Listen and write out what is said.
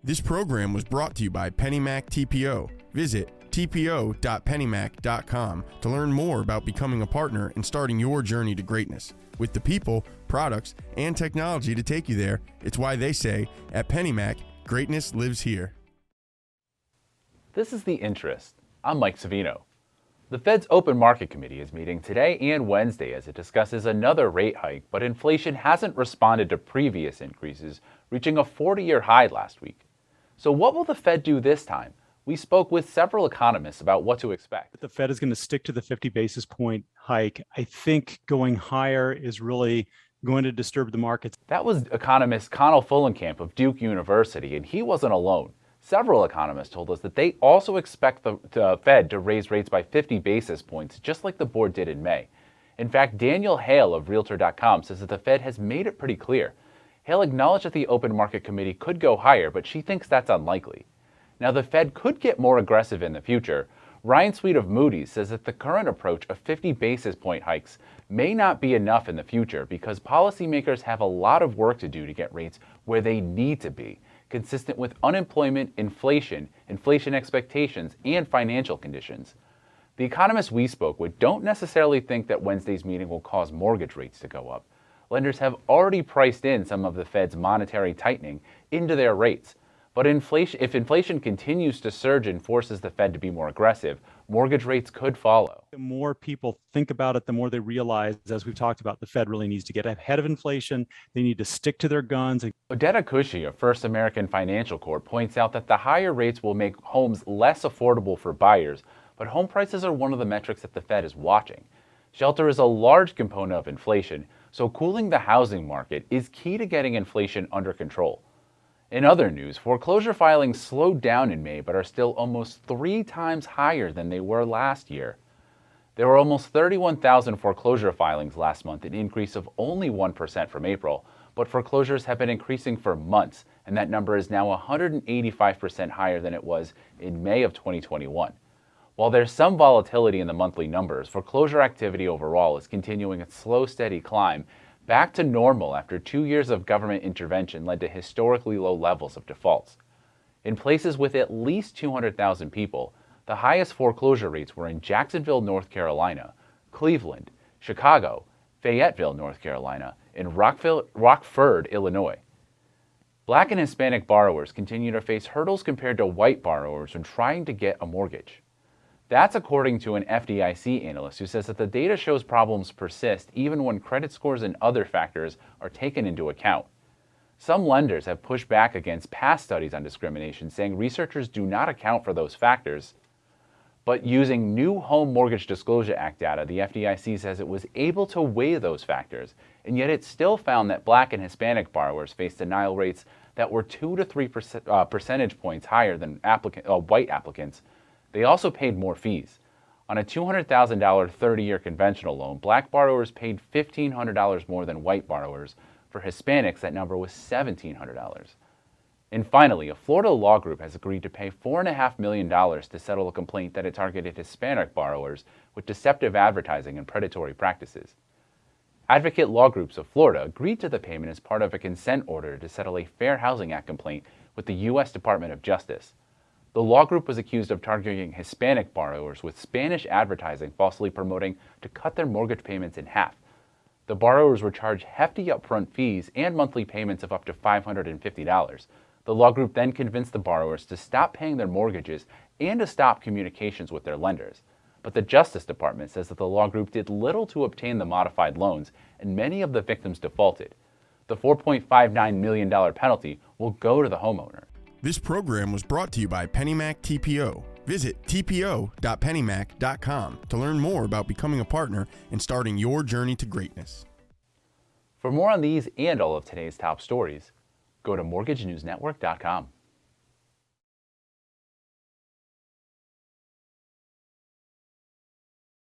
This program was brought to you by PennyMac TPO. Visit tpo.pennymac.com to learn more about becoming a partner and starting your journey to greatness. With the people, products, and technology to take you there, it's why they say, at PennyMac, greatness lives here. This is The Interest. I'm Mike Savino. The Fed's Open Market Committee is meeting today and Wednesday as it discusses another rate hike, but inflation hasn't responded to previous increases, reaching a 40-year high last week. So what will the Fed do this time? We spoke with several economists about what to expect. The Fed is going to stick to the 50 basis point hike. I think going higher is really going to disturb the markets. That was economist Connell Fullenkamp of Duke University, and he wasn't alone. Several economists told us that they also expect the Fed to raise rates by 50 basis points, just like the board did in May. In fact, Daniel Hale of Realtor.com says that the Fed has made it pretty clear. Hale acknowledged that the Open Market Committee could go higher, but she thinks that's unlikely. Now, the Fed could get more aggressive in the future. Ryan Sweet of Moody's says that the current approach of 50 basis point hikes may not be enough in the future because policymakers have a lot of work to do to get rates where they need to be, consistent with unemployment, inflation expectations, and financial conditions. The economists we spoke with don't necessarily think that Wednesday's meeting will cause mortgage rates to go up. Lenders have already priced in some of the Fed's monetary tightening into their rates. But if inflation continues to surge and forces the Fed to be more aggressive, mortgage rates could follow. The more people think about it, the more they realize, as we've talked about, the Fed really needs to get ahead of inflation. They need to stick to their guns. Odetta Cushy of First American Financial Corp points out that the higher rates will make homes less affordable for buyers, but home prices are one of the metrics that the Fed is watching. Shelter is a large component of inflation, so cooling the housing market is key to getting inflation under control. In other news, foreclosure filings slowed down in May but are still almost 3 times higher than they were last year. There were almost 31,000 foreclosure filings last month, an increase of only 1% from April, but foreclosures have been increasing for months, and that number is now 185% higher than it was in May of 2021. While there's some volatility in the monthly numbers, foreclosure activity overall is continuing its slow, steady climb back to normal after 2 years of government intervention led to historically low levels of defaults. In places with at least 200,000 people, the highest foreclosure rates were in Jacksonville, North Carolina, Cleveland, Chicago, Fayetteville, North Carolina, and Rockford, Illinois. Black and Hispanic borrowers continue to face hurdles compared to white borrowers when trying to get a mortgage. That's according to an FDIC analyst who says that the data shows problems persist even when credit scores and other factors are taken into account. Some lenders have pushed back against past studies on discrimination, saying researchers do not account for those factors. But using new Home Mortgage Disclosure Act data, the FDIC says it was able to weigh those factors, and yet it still found that Black and Hispanic borrowers faced denial rates that were 2 to 3 percentage points higher than white applicants. They also paid more fees. On a $200,000 30-year conventional loan, Black borrowers paid $1,500 more than white borrowers. For Hispanics, that number was $1,700. And finally, a Florida law group has agreed to pay $4.5 million to settle a complaint that it targeted Hispanic borrowers with deceptive advertising and predatory practices. Advocate Law Groups of Florida agreed to the payment as part of a consent order to settle a Fair Housing Act complaint with the U.S. Department of Justice. The law group was accused of targeting Hispanic borrowers with Spanish advertising falsely promoting to cut their mortgage payments in half. The borrowers were charged hefty upfront fees and monthly payments of up to $550. The law group then convinced the borrowers to stop paying their mortgages and to stop communications with their lenders. But the Justice Department says that the law group did little to obtain the modified loans, and many of the victims defaulted. The $4.59 million penalty will go to the homeowner. This program was brought to you by PennyMac TPO. Visit tpo.pennymac.com to learn more about becoming a partner and starting your journey to greatness. For more on these and all of today's top stories, go to mortgagenewsnetwork.com.